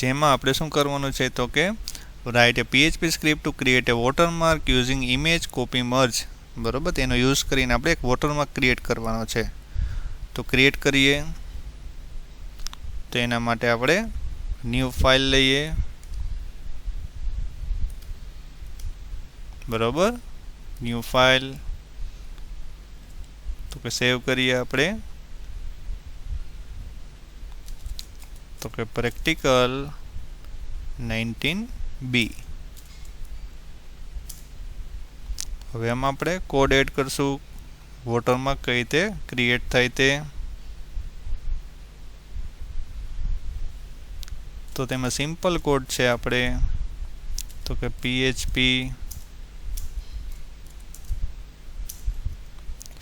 જેમાં આપણે શું કરવાનું છે તો કે write a PHP script to create a watermark using image copy merge. બરોબર, તેનો યુઝ કરીને આપણે એક વોટરમાર્ક ક્રિએટ કરવાનો છે. તો ક્રિએટ કરીએ. તો એના માટે આપણે ન્યૂ ફાઇલ લઈએ. બરોબર, ન્યૂ ફાઇલ. તો કે સેવ કરીએ આપણે. તો કે પ્રેક્ટિકલ 19B. હવે આમાં આપણે કોડ એડ કરશું, વોટરમાર્ક કઈ રીતે ક્રિએટ થાય તે. તો તેમાં સિમ્પલ કોડ છે આપણે તો કે PHP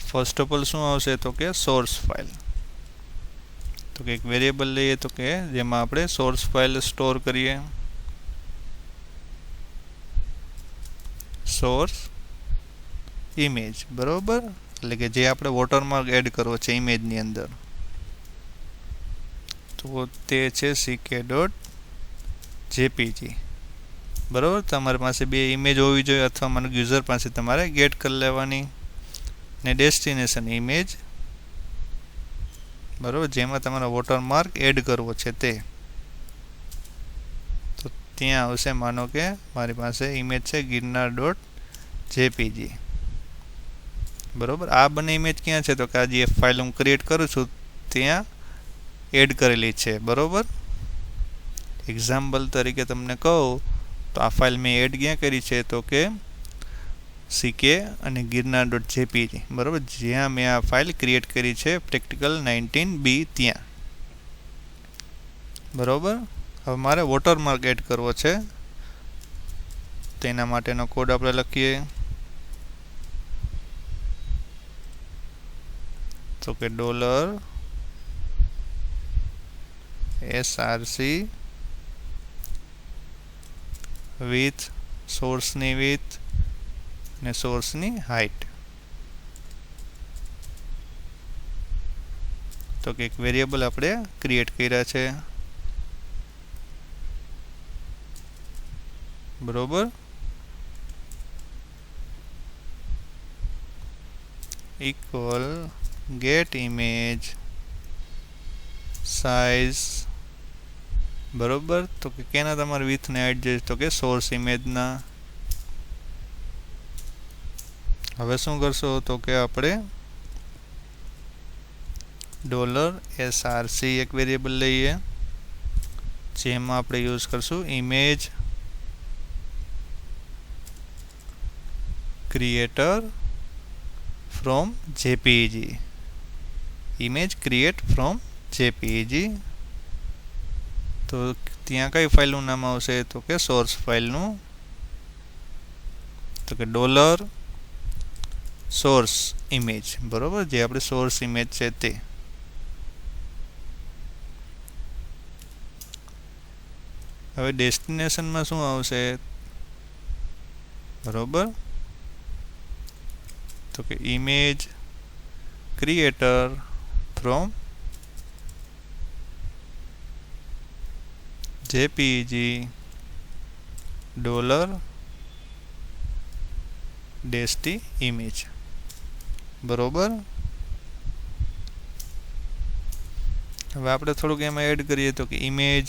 ફર્સ્ટ ઓફ ઓલ શું આવશે તો કે સોર્સ ફાઇલ. તો કે એક વેરિયેબલ લઈએ તો કે જેમાં આપણે સોર્સ ફાઇલ સ્ટોર કરીએ. સોર્સ ઇમેજ, બરોબર, એટલે કે જે આપણે વોટરમાર્ક એડ કરવો છે ઇમેજની અંદર. તો તે છે ck.jpg. બરોબર, તમારી પાસે બે ઇમેજ હોવી જોઈએ અથવા મને યુઝર પાસે તમારે ગેટ કરી લેવાની. ને ડેસ્ટિનેશન ઇમેજ, બરોબર, જેમાં તમારે વોટરમાર્ક એડ કરવો છે તે. તો ત્યાં આવશે, માનો કે મારી પાસે ઇમેજ છે girnar.jpg. બરોબર, આ બંને ઇમેજ ક્યાં છે તો કે આ જે ફાઇલ હું ક્રિએટ કરું છું ત્યાં એડ કરેલી છે. બરોબર, એક્ઝામ્પલ તરીકે તમને કહું તો આ ફાઇલ મેં એડ ક્યાં કરી છે તો કે ck અને girnar.jpg. બરોબર, જ્યાં મેં આ ફાઇલ ક્રિએટ કરી છે પ્રેક્ટિકલ 19B ત્યાં. બરોબર, હવે મારે વોટરમાર્ક એડ કરવો છે. તેના માટેનો કોડ આપણે લખીએ. તો કે $src વિથ સોર્સની વિથ ને સોર્સની હાઇટ. તો કે એક વેરિયેબલ આપણે ક્રિએટ કર્યા છે. બરોબર, ઇક્વલ get image size. બરોબર, તો કે કેના તમારે વિથ ને હાઇટ જોઈએ તો કે સોર્સ ઇમેજના. હવે શું કરશો તો કે આપણે $src એક વેરિયેબલ લઈએ જેમાં આપણે યુઝ કરશું image creator from jpeg. Image create from jpeg. તો ત્યાં કઈ ફાઇલનું નામ આવશે તો કે સોર્સ ફાઇલનું. તો કે $source image, બરોબર, જે આપણે સોર્સ ઇમેજ છે તે. હવે ડેસ્ટિનેશનમાં શું આવશે બરોબર, તો કે image creator from jpeg $desti image. બરોબર, હવે આપણે થોડુંક એમાં એડ કરીએ તો કે image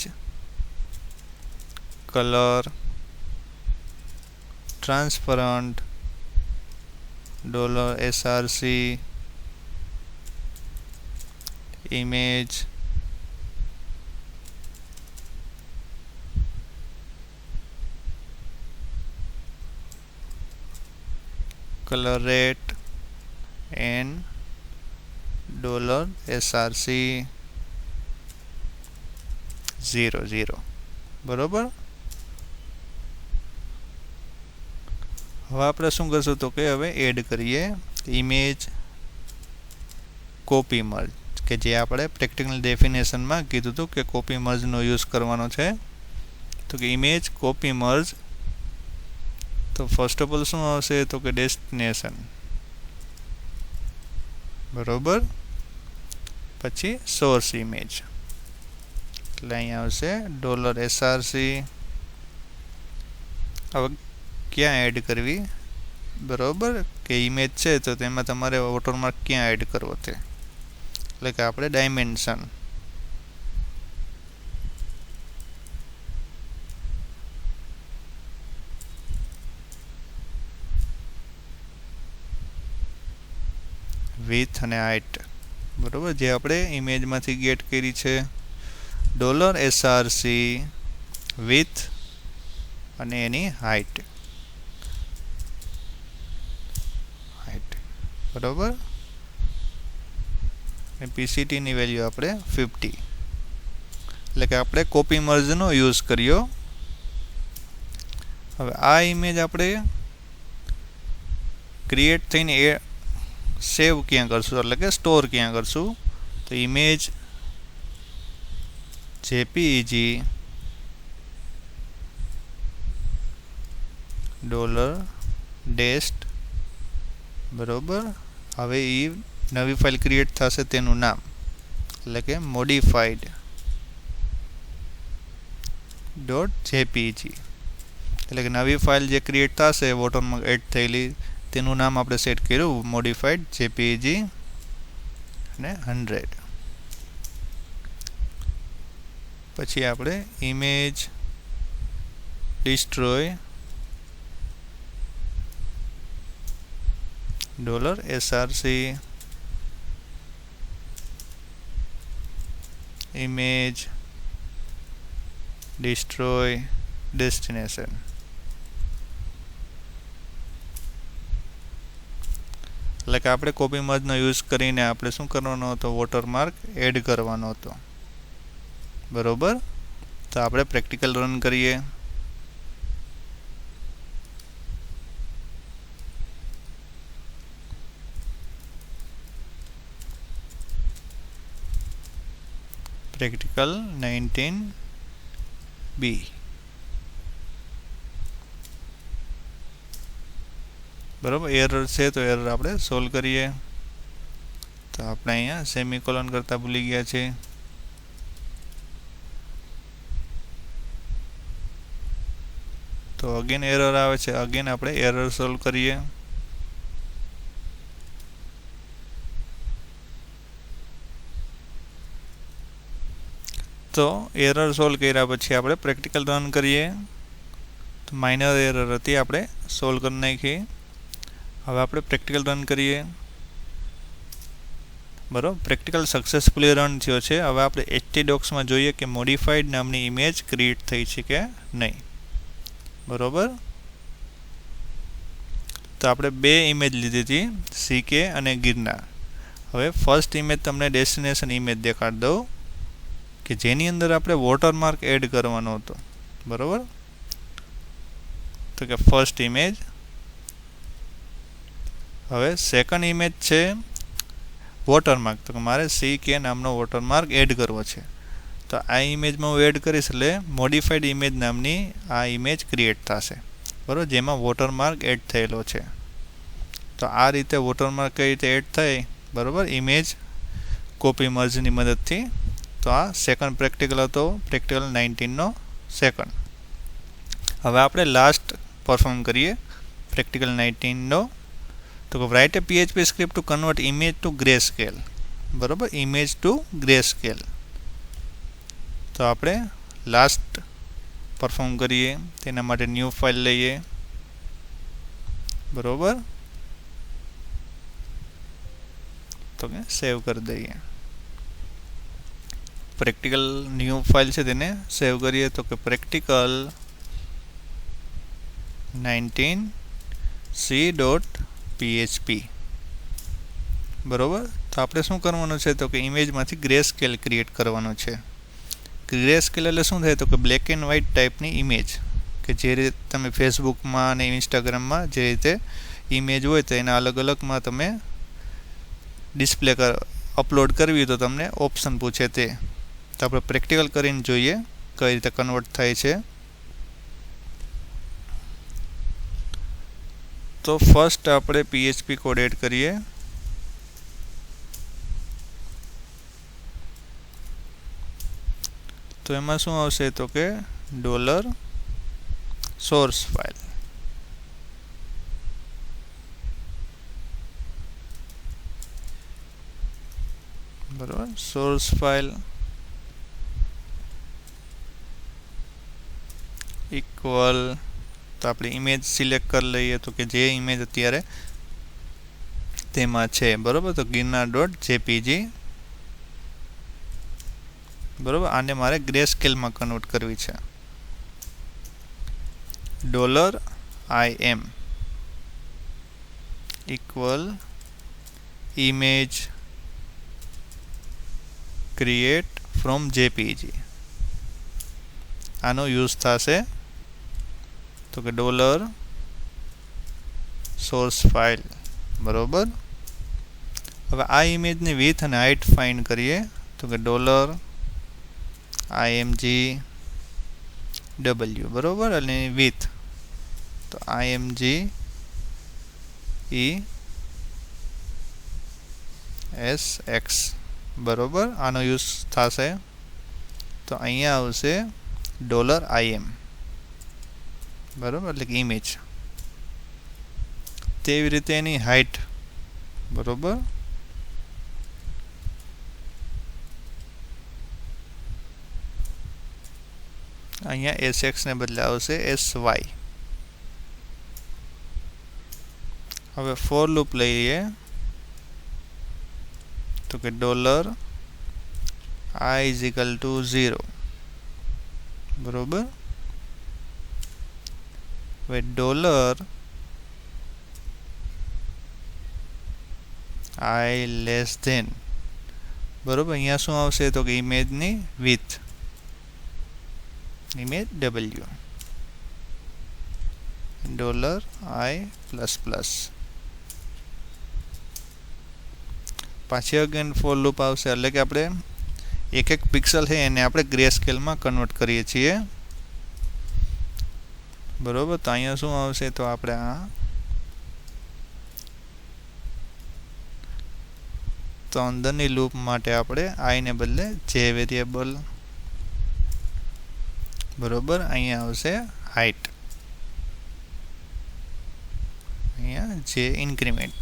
colour transparent $src image color rate and $src 00. બરોબર, હવે આપણે શું કરશું તો કે હવે એડ કરીએ ઇમેજ કોપી મર્જ, કે જે આપણે પ્રેક્ટિકલ ડેફિનેશનમાં કીધું હતું કે કોપી મર્જનો યુઝ કરવાનો છે. તો કે ઇમેજ કોપી મર્જ. તો ફર્સ્ટ ઓફ ઓલ શું આવશે તો કે ડેસ્ટિનેશન, બરોબર, પછી સોર્સ ઇમેજ, એટલે અહીંયા આવશે $SRC. હવે ક્યાં એડ કરવી, બરોબર, કે ઇમેજ છે તો તેમાં તમારે વોટરમાર્ક ક્યાં એડ કરવો તે, એટલે કે આપણે ડાયમેન્શન વિથ અને હાઇટ, બરોબર, જે આપણે ઇમેજમાંથી ગેટ કરી છે. $SRC વિથ અને એની હાઇટ, બરોબર. PCT ની વેલ્યુ આપણે 50, એટલે કે આપણે કોપી મર્જનો યુઝ કર્યો. હવે આ ઇમેજ આપણે ક્રિએટ થઈને સેવ ક્યાં કરશું, એટલે કે સ્ટોર ક્યાં કરશું, તો ઇમેજ JPEG $dest, બરોબર. હવે એ નવી ફાઇલ ક્રિએટ થશે તેનું નામ, એટલે કે modified.jpg, એટલે કે નવી ફાઇલ જે ક્રિએટ થશે વોટરમાર્ક એડ થયેલી તેનું નામ આપણે સેટ કર્યું modified jpeg અને 100. પછી આપણે image destroy $SRC image destroy destination, એટલે કે આપણે કોપી મર્જનો યુઝ કરીને આપણે શું કરવાનો હતો, વોટરમાર્ક એડ કરવાનો હતો, બરોબર. તો આપણે પ્રેક્ટિકલ રન કરીએ. પ્રેક્ટિકલ 19B, બરોબર. એરર છે તો એરર આપણે સોલ્વ કરીએ. તો આપણે અહીંયા સેમિકોલન કરતા ભૂલી ગયા છે. તો અગેન એરર આવે છે, અગેન આપણે એરર સોલ્વ કરીએ. તો એરર સોલ્વ કર્યા પછી આપણે પ્રેક્ટિકલ રન કરીએ. તો માઇનર એરર હતી, આપણે સોલ્વ કરી નાખી. હવે આપણે પ્રેક્ટિકલ રન કરીએ, બરાબર. પ્રેક્ટિકલ સક્સેસફુલી રન થયો છે. હવે આપણે htdocsમાં જોઈએ કે મોડિફાઈડ નામની ઇમેજ ક્રિએટ થઈ છે કે નહીં, બરોબર. તો આપણે બે ઇમેજ લીધી હતી, CK અને ગિરનાર. હવે ફર્સ્ટ ઇમેજ તમને ડેસ્ટિનેશન ઇમેજ દેખાડી દઉં કે જેની અંદર આપણે વોટરમાર્ક એડ કરવાનો હતો, બરોબર. તો કે ફર્સ્ટ ઇમેજ. હવે સેકન્ડ ઇમેજ છે વોટરમાર્ક, તો કે મારે CK નામનો વોટરમાર્ક એડ કરવો છે. તો આ ઇમેજમાં હું એડ કરીશ એટલે મોડિફાઈડ ઇમેજ નામની આ ઇમેજ ક્રિએટ થશે, બરોબર, જેમાં વોટરમાર્ક એડ થયેલો છે. તો આ રીતે વોટરમાર્ક કઈ રીતે એડ થાય, બરોબર, ઇમેજ કોપી મર્જની મદદથી. તો આ સેકન્ડ પ્રેક્ટિકલ હતો, પ્રેક્ટિકલ 19નો સેકન્ડ. હવે આપણે લાસ્ટ પરફોર્મ કરીએ પ્રેક્ટિકલ 19નો. તો write a PHP script to convert image to grey scale, બરોબર, ઇમેજ ટુ ગ્રે સ્કેલ. તો આપણે લાસ્ટ પરફોર્મ કરીએ, તેના માટે ન્યૂ ફાઇલ લઈએ, બરોબર. તો કે સેવ કરી દઈએ. પ્રેક્ટિકલ ન્યૂ ફાઇલ છે તેને સેવ કરીએ. તો કે પ્રેક્ટિકલ 19c.php, બરોબર. તો આપણે શું કરવાનું છે, તો કે ઇમેજમાંથી ગ્રે સ્કેલ ક્રિએટ કરવાનો છે. ગ્રે સ્કેલ એટલે શું થાય, તો કે બ્લેક એન્ડ વ્હાઇટ ટાઈપની ઇમેજ, કે જે રીતે તમે ફેસબુકમાં અને ઇન્સ્ટાગ્રામમાં જે રીતે ઇમેજ હોય તો એના અલગ અલગમાં તમે ડિસ્પ્લે અપલોડ કરવી તો તમને ઓપ્શન પૂછે તે. તો આપણે પ્રેક્ટિકલ કરીને જોઈએ કઈ રીતે કન્વર્ટ થાય છે. તો ફર્સ્ટ આપણે PHP કોડ એડ કરીએ. તો તો એમાં શું આવશે તો કે ડોલર સોર્સ ફાઇલ. બરાબર, સોર્સ ફાઇલ ઇક્વલ, તો આપણે ઇમેજ સિલેક્ટ કરી લઈએ તો કે જે ઇમેજ અત્યારે તેમાં છે. બરાબર, તો ગિરનાર.jpg. બરાબર, આને મારે ગ્રે સ્કેલમાં કન્વર્ટ કરવી છે. $im equal image create from jpg. આનો યુઝ થશે તો કે ડોલર સોર્સ ફાઇલ. બરોબર, હવે આ ઇમેજની વિથ અને હાઇટ ફાઇન્ડ કરીએ તો કે $imgw. બરોબર, અને વિથ તો img sx. બરોબર, આનો યુઝ થશે તો અહીંયા આવશે $im. બરોબર, એટલે કે ઇમેજ. તેવી રીતે એની હાઇટ. બરોબર, અહીંયા sx ને બદલે આવશે sy. હવે ફોર લૂપ લઈએ તો કે $i = 0. બરોબર, હવે $i લેસ ધેન. બરોબર, અહીંયા શું આવશે તો કે ઇમેજની વિથ, ઇમેજ w, $i++. પાછી અગેન ફોર લૂપ આવશે, એટલે કે આપણે એક એક પિક્સલ છે એને આપણે ગ્રે સ્કેલમાં કન્વર્ટ કરીએ છીએ. બરોબર, તો અહીંયા શું આવશે તો આપણે આ તો અંદરની લૂપ માટે આપણે આઈ ને બદલે જે વેરિયેબલ. બરોબર, અહીંયા આવશે હાઇટ, અહીંયા જે ઇન્ક્રીમેન્ટ.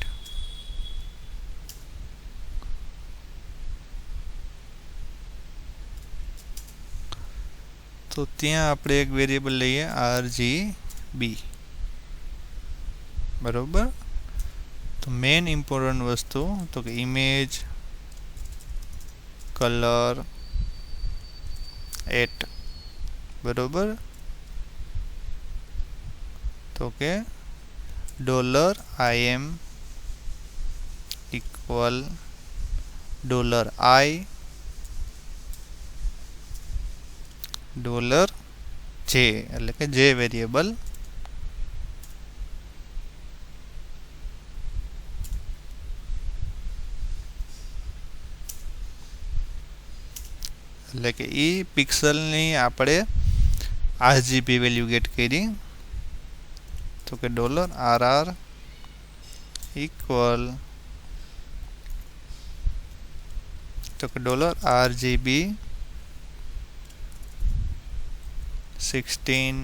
તો ત્યાં આપણે એક વેરિયેબલ લઈએ RGB. બરોબર, તો મેઇન ઇમ્પોર્ટન્ટ વસ્તુ તો કે ઇમેજ કલર એટ. બરોબર, તો કે $im ઇક્વલ $i $j, એટલે કે જે વેરિયેબલ. એટલે કે ઈ પિક્સલની આપણે RGB વેલ્યુ ગેટ કરી તો કે $rr ઇક્વલ તો કે $RGB 16.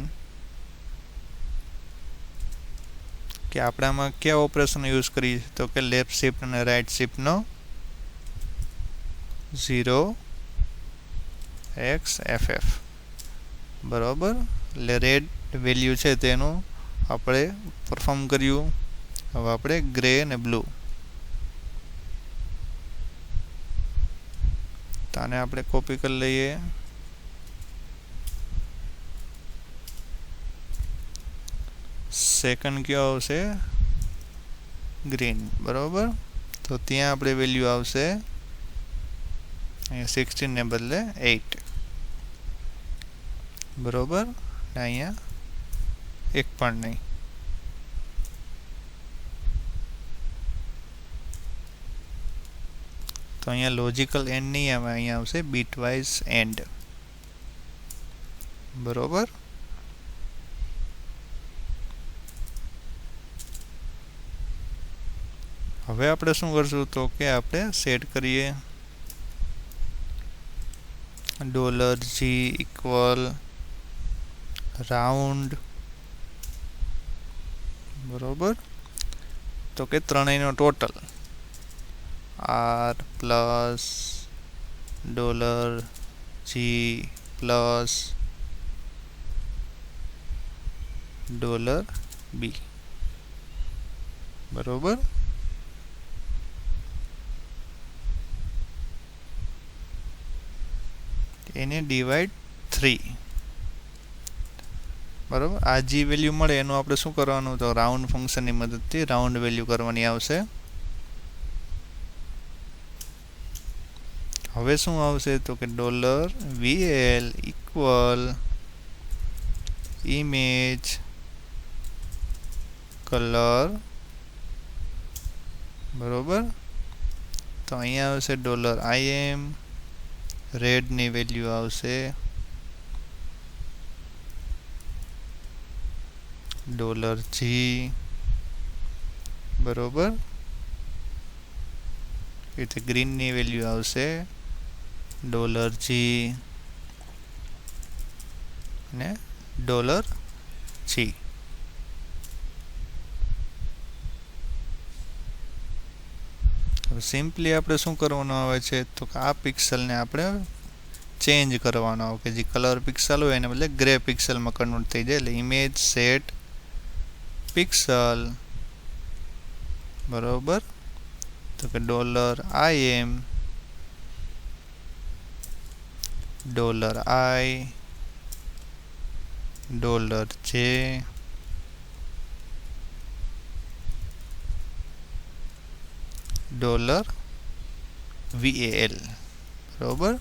કે આપણે આમાં કયા ઓપરેશન યુઝ કરીએ તો કે લેફ્ટ શિફ્ટ અને રાઈટ શિફ્ટનો 0xFF. બરાબર, એટલે રેડ વેલ્યુ છે તેનું આપણે પરફોર્મ કર્યું. હવે આપણે ગ્રે અને બ્લુ, તો આને આપણે કોપી કરી લઈએ. સેકન્ડ કયો આવશે ગ્રીન. બરાબર, તો ત્યાં આપણે વેલ્યુ આવશે અહીંયા 16 ને બદલે 8. બરોબર, અહીંયા એક પણ નહીં. તો અહીંયા લોજિકલ એન્ડ નહીં આવે, અહીંયા આવશે બીટવાઇઝ એન્ડ. બરોબર, હવે આપણે શું કરશું તો કે આપણે સેટ કરીએ $G ઇક્વલ રાઉન્ડ, બરોબર. તો કે ત્રણેયનો total R plus $G plus $B, બરોબર. એને ડિવાઇડ 3, બરોબર. આ જે વેલ્યુ મળે એનું આપણે શું કરવાનું, તો રાઉન્ડ ફંક્શનની મદદથી રાઉન્ડ વેલ્યુ કરવાની આવશે. હવે શું આવશે, તો કે $VL ઇક્વલ ઇમેજ કલર, બરોબર. તો અહીંયા આવશે $IM, રેડની વેલ્યુ આવશે $G, બરોબર. એ રીતે ગ્રીનની વેલ્યુ આવશે $G અને $G. સિમ્પલી આપણે શું કરવાનું આવે છે, તો કે આ પિક્સલને આપણે ચેન્જ કરવાનો આવે, કે જે કલર પિક્સલ હોય એને બદલે ગ્રે પિક્સલમાં કન્વર્ટ થઈ જાય. એટલે ઇમેજ સેટ પિક્સલ, બરોબર. તો કે $IM, $J, $VAL, બરોબર.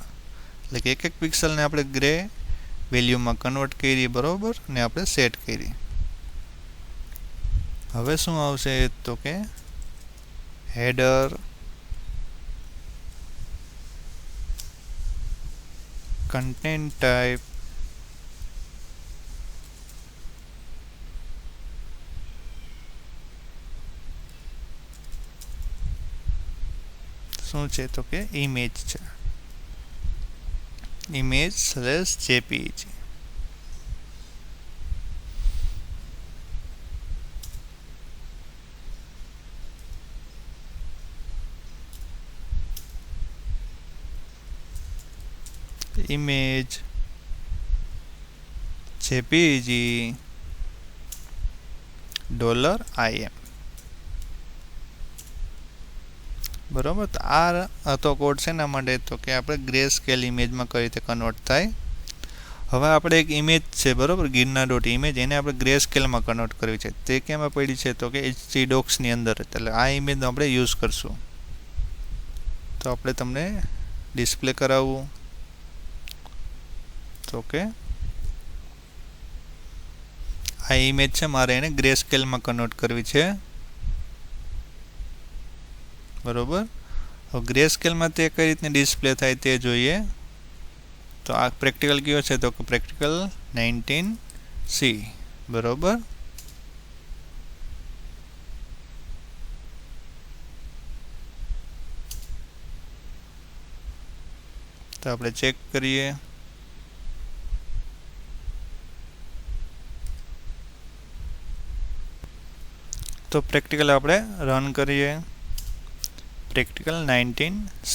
એટલે કે એક પિક્સલને આપણે ગ્રે વેલ્યુમાં કન્વર્ટ કરી, બરોબર, ને આપણે સેટ કરી. હવે શું આવશે, તો કે હેડર કન્ટેન્ટ ટાઈપ શું છે, તો કે ઇમેજ છે, image/jpeg. image jpeg $IM, બરોબર. તો આ હતો કોડ છે એના માટે, તો કે આપણે ગ્રે સ્કેલ ઇમેજમાં કઈ રીતે કન્વર્ટ થાય. હવે આપણે એક ઇમેજ છે, બરોબર, ગિરનાર.image, એને આપણે ગ્રે સ્કેલમાં કન્વર્ટ કરવી છે. તે કેમાં પડી છે, તો કે htdocsની અંદર. એટલે આ ઇમેજનો આપણે યુઝ કરશું. તો આપણે તમને ડિસ્પ્લે કરાવવું, તો કે આ ઇમેજ છે, મારે એને ગ્રે સ્કેલમાં કન્વર્ટ કરવી છે, બરોબર. હવે ગ્રે સ્કેલમાં તે કઈ રીતની ડિસ્પ્લે થાય તે જોઈએ. તો આ પ્રેક્ટિકલ કયો છે, તો કે પ્રેક્ટિકલ 19C, બરોબર. તો આપણે ચેક કરીએ. તો પ્રેક્ટિકલ આપણે રન કરીએ. પ્રેક્ટિકલ 19C,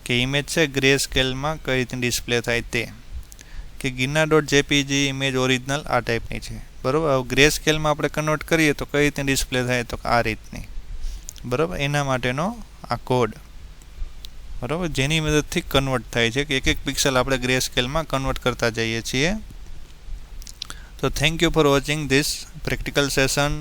કે ઇમેજ છે ગ્રે સ્કેલમાં કઈ રીતે ડિસ્પ્લે થાય તે, કે ગિરનાર.jpg ઇમેજ ઓરિજિનલ આ ટાઈપની છે, બરોબર. હવે ગ્રે સ્કેલમાં આપણે કન્વર્ટ કરીએ તો કઈ રીતે ડિસ્પ્લે થાય, તો આ રીતની, બરોબર. એના માટેનો આ કોડ, બરોબર, જેની મદદથી કન્વર્ટ થાય છે, કે એક પિક્સલ આપણે ગ્રે સ્કેલમાં કન્વર્ટ કરતા જઈએ છીએ. તો thank you for watching this practical session.